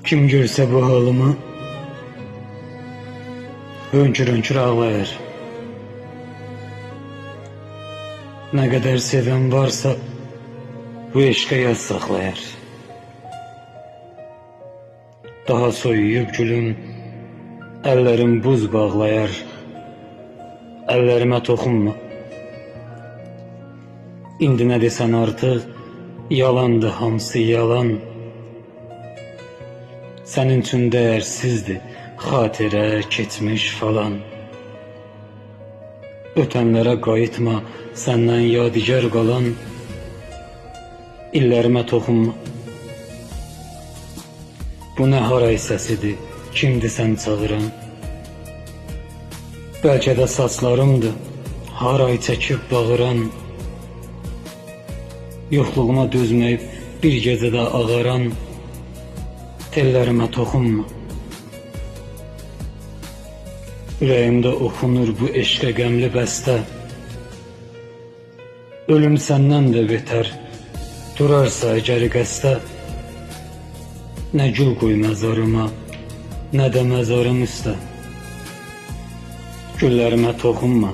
Kim görse bu halımı hönkür hönkür ağlayır. Ne kadar seven varsa bu eşqə yaz saxlayar. Daha soyuyub gülüm, əllərim buz bağlayar. Əllərimə toxunma. İndi nə desən artıq yalandı, hamısı yalan. Sənin üçün dəyərsizdir xatirə, keçmiş falan. Ötənlərə qayıtma, səndən yadigar qalan. İllərimə toxunma. Bu nə haray səsidir, kimdir sən çağıran? Bəlkə də saçlarımdır, haray çəkib bağıran. Yoxluğuma dözməyib bir gecədə ağaran. Tellərimə toxunma. Ürəyimdə oxunur bu eşqə qəmli bəstə. Ölüm səndən də betər, durarsa əgər qəstə. Nə gül qoy məzarıma, nə də məzarım üstə. Güllərimə toxunma.